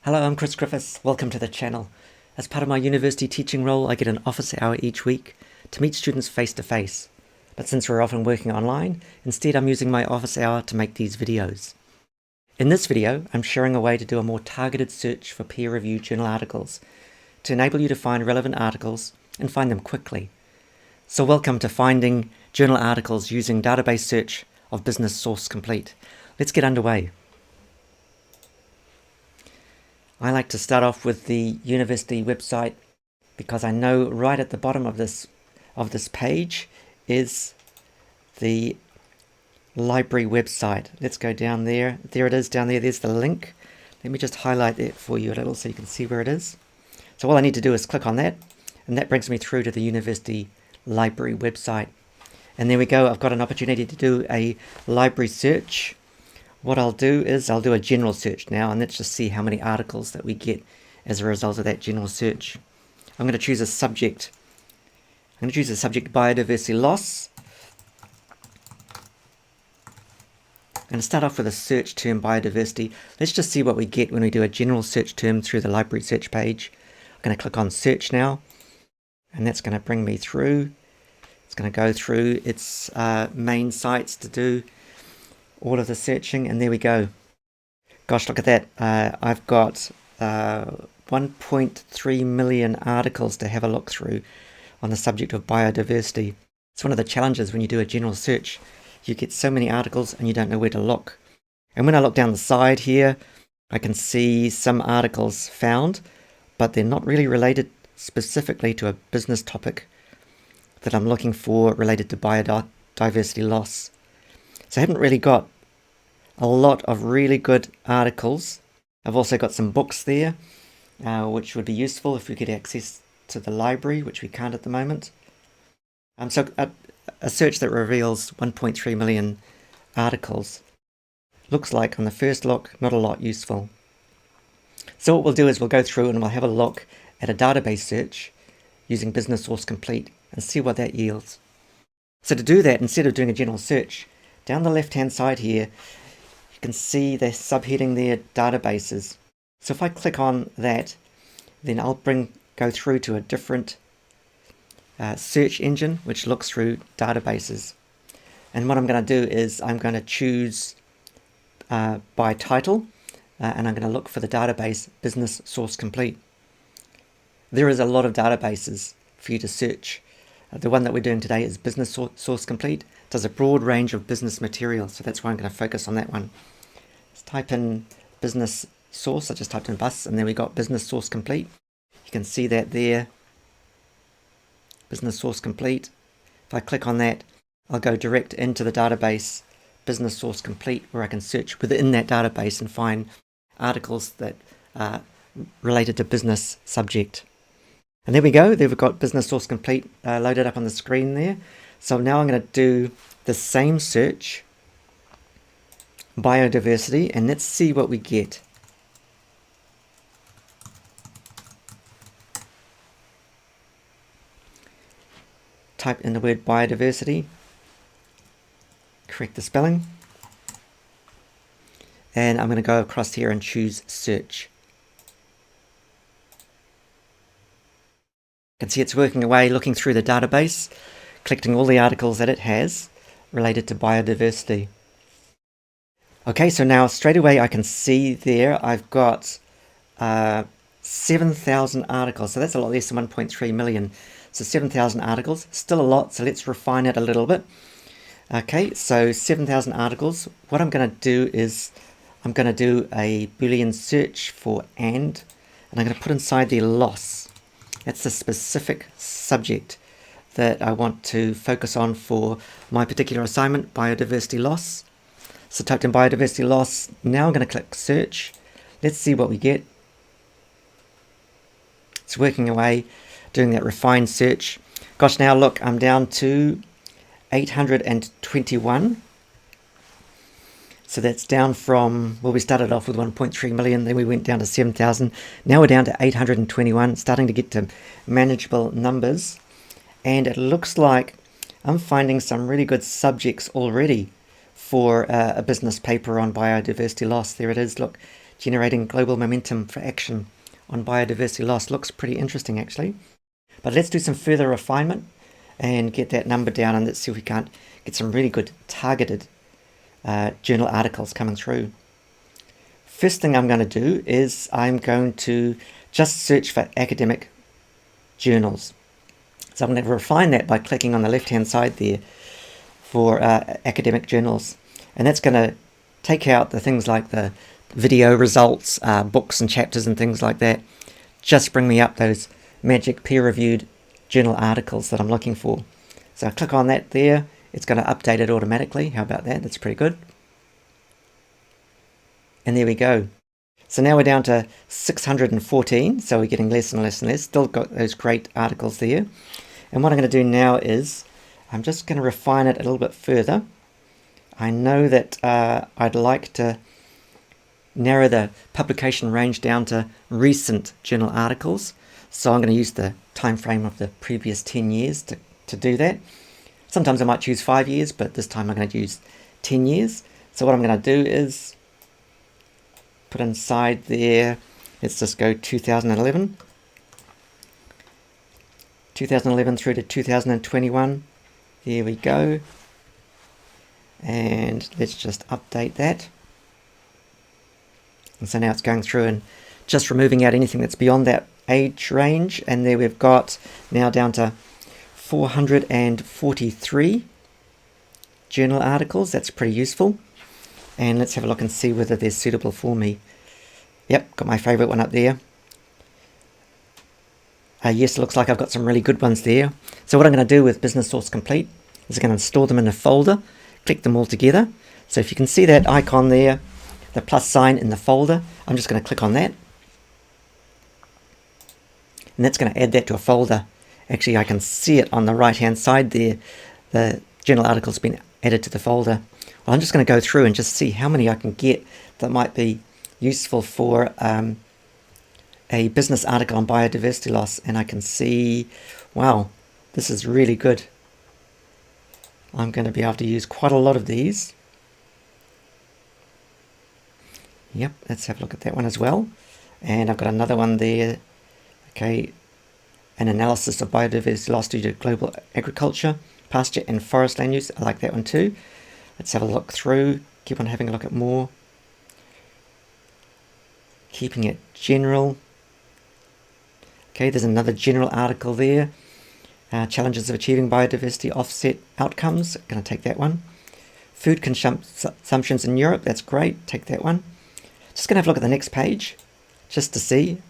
Hello, I'm Chris Griffiths. Welcome to the channel. As part of my university teaching role, I get an office hour each week to meet students face to face. But since we're often working online, instead I'm using my office hour to make these videos. In this video, I'm sharing a way to do a more targeted search for peer-reviewed journal articles to enable you to find relevant articles and find them quickly. So welcome to finding journal articles using database search of Business Source Complete. Let's get underway. I like to start off with the university website because I know right at the bottom of this page is the library website. Let's go down there. There it is down there. There's the link. Let me just highlight it for you a little so you can see where it is. So all I need to do is click on that, and that brings me through to the university library website. And there we go. I've got an opportunity to do a library search. What I'll do is I'll do a general search now, and let's just see how many articles that we get as a result of that general search. I'm going to choose a subject. I'm going to choose the subject biodiversity loss. I'm going to start off with a search term biodiversity. Let's just see what we get when we do a general search term through the library search page. I'm going to click on search now, and that's going to bring me through. It's going to go through its main sites to do all of the searching, and there we go. Gosh, look at that. I've got 1.3 million articles to have a look through on the subject of biodiversity. It's one of the challenges when you do a general search. You get so many articles and you don't know where to look. And when I look down the side here, I can see some articles found, but they're not really related specifically to a business topic that I'm looking for related to biodiversity loss. So I haven't really got a lot of really good articles. I've also got some books there, which would be useful if we get access to the library, which we can't at the moment. So a search that reveals 1.3 million articles looks like, on the first look, not a lot useful. So what we'll do is we'll go through and we'll have a look at a database search using Business Source Complete and see what that yields. So to do that, instead of doing a general search, down the left-hand side here, you can see the subheading there, databases. So if I click on that, then I'll go through to a different search engine, which looks through databases. And what I'm going to do is I'm going to choose by title, and I'm going to look for the database Business Source Complete. There is a lot of databases for you to search. The one that we're doing today is Business Source Complete. It does a broad range of business material, so that's why I'm going to focus on that one. Let's type in Business Source. I just typed in bus, and then we got Business Source Complete. You can see that there, Business Source Complete. If I click on that, I'll go direct into the database Business Source Complete, where I can search within that database and find articles that are related to business subject. And there we go. There we've got Business Source Complete loaded up on the screen there. So now I'm going to do the same search, biodiversity, and let's see what we get. Type in the word biodiversity, correct the spelling, and I'm going to go across here and choose search. You can see it's working away, looking through the database, collecting all the articles that it has related to biodiversity. Okay, so now straight away I can see there I've got 7,000 articles, so that's a lot less than 1.3 million. So 7,000 articles, still a lot, so let's refine it a little bit. Okay, so 7,000 articles. What I'm going to do is I'm going to do a Boolean search for and I'm going to put inside the loss. That's the specific subject that I want to focus on for my particular assignment, biodiversity loss. So typed in biodiversity loss. Now I'm going to click search. Let's see what we get. It's working away, doing that refined search. Gosh, now look, I'm down to 821. So that's down from, well, we started off with 1.3 million, then we went down to 7,000. Now we're down to 821, starting to get to manageable numbers. And it looks like I'm finding some really good subjects already for a business paper on biodiversity loss. There it is, look, generating global momentum for action on biodiversity loss. Looks pretty interesting, actually. But let's do some further refinement and get that number down, and let's see if we can't get some really good targeted journal articles coming through. First thing I'm going to do is I'm going to just search for academic journals. So I'm going to refine that by clicking on the left-hand side there for academic journals. And that's going to take out the things like the video results, books and chapters and things like that. Just bring me up those magic peer-reviewed journal articles that I'm looking for. So I click on that there. It's going to update it automatically. How about that? That's pretty good. And there we go. So now we're down to 614. So we're getting less and less and less. Still got those great articles there. And what I'm going to do now is I'm just going to refine it a little bit further. I know that I'd like to narrow the publication range down to recent journal articles. So I'm going to use the time frame of the previous 10 years to do that. Sometimes I might choose 5 years, but this time I'm going to use 10 years. So what I'm going to do is put inside there, let's just go 2011. 2011 through to 2021. There we go. And let's just update that. And so now it's going through and just removing out anything that's beyond that age range. And there we've got now down to 443 journal articles. That's pretty useful. And let's have a look and see whether they're suitable for me. Yep, got my favorite one up there. Yes, it looks like I've got some really good ones there. So what I'm going to do with Business Source Complete is I'm going to store them in a folder, click them all together. So if you can see that icon there, the plus sign in the folder, I'm just going to click on that. And that's going to add that to a folder. Actually, I can see it on the right-hand side there. The journal article's been added to the folder. Well, I'm just going to go through and just see how many I can get that might be useful for a business article on biodiversity loss. And I can see, wow, this is really good. I'm going to be able to use quite a lot of these. Yep, let's have a look at that one as well. And I've got another one there. Okay, an analysis of biodiversity loss due to global agriculture, pasture and forest land use. I like that one too. Let's have a look through. Keep on having a look at more. Keeping it general. Okay, there's another general article there. Challenges of achieving biodiversity offset outcomes. Going to take that one. Food consumptions in Europe. That's great. Take that one. Just going to have a look at the next page just to see.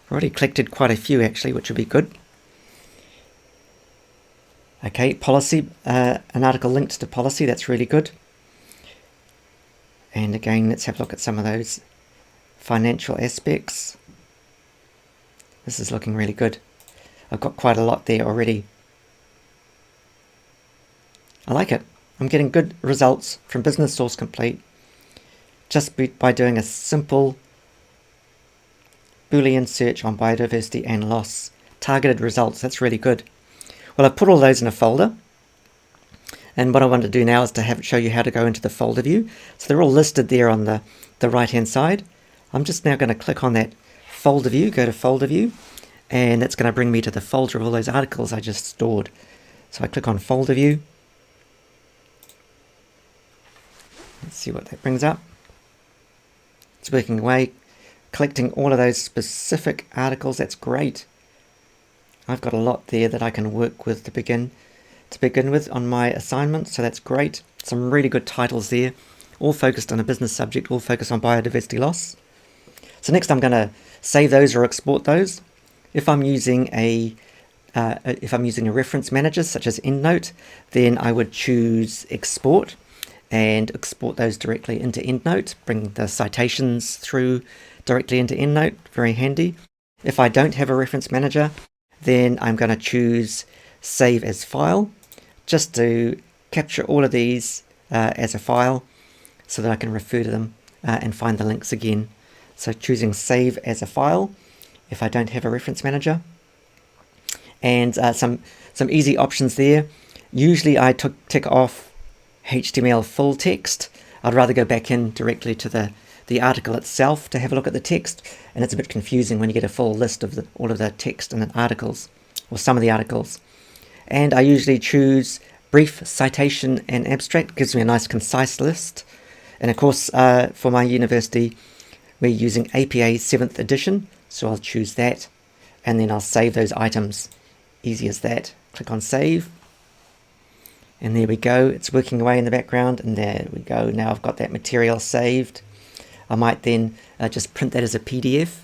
I've already collected quite a few actually, which would be good. Okay, policy. An article linked to policy. That's really good. And again, let's have a look at some of those financial aspects. This is looking really good. I've got quite a lot there already. I like it. I'm getting good results from Business Source Complete just by doing a simple Boolean search on biodiversity and loss. Targeted results. That's really good. Well, I've put all those in a folder. And what I want to do now is to show you how to go into the folder view. So they're all listed there on the right-hand side. I'm just now going to click on that folder view, go to folder view, and that's going to bring me to the folder of all those articles I just stored. So I click on folder view. Let's see what that brings up. It's working away, collecting all of those specific articles. That's great. I've got a lot there that I can work with to begin with on my assignment, so that's great. Some really good titles there, all focused on a business subject, all focused on biodiversity loss. So next I'm going to save those or export those. If I'm using a reference manager such as EndNote, then I would choose export and export those directly into EndNote, bring the citations through directly into EndNote, very handy. If I don't have a reference manager, then I'm going to choose save as file, just to capture all of these as a file so that I can refer to them and find the links again. So choosing save as a file if I don't have a reference manager. And some easy options there. Usually I tick off HTML full text. I'd rather go back in directly to the article itself to have a look at the text, and it's a bit confusing when you get a full list of all of the text in the articles, or some of the articles. And I usually choose brief, citation, and abstract. It gives me a nice concise list. And of course, for my university, we're using APA 7th edition, so I'll choose that, and then I'll save those items. Easy as that. Click on save. And there we go, it's working away in the background, and there we go. Now I've got that material saved. I might then just print that as a PDF,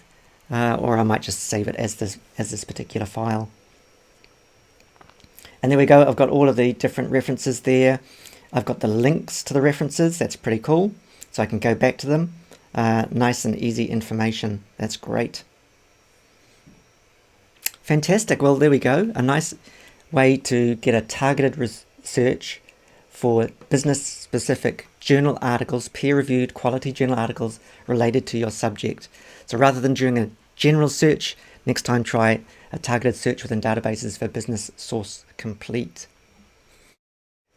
or I might just save it as this particular file. And there we go, I've got all of the different references there. I've got the links to the references, that's pretty cool. So I can go back to them. Nice and easy information, that's great. Fantastic, well there we go. A nice way to get a targeted search for business-specific journal articles, peer-reviewed quality journal articles related to your subject. So rather than doing a general search, next time try a targeted search within databases for Business Source Complete.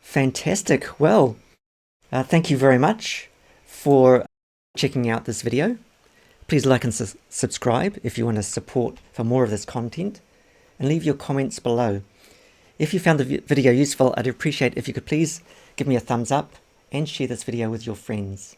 Fantastic. Well, thank you very much for checking out this video. Please like and subscribe if you want to support for more of this content, and leave your comments below. If you found the video useful, I'd appreciate if you could please give me a thumbs up and share this video with your friends.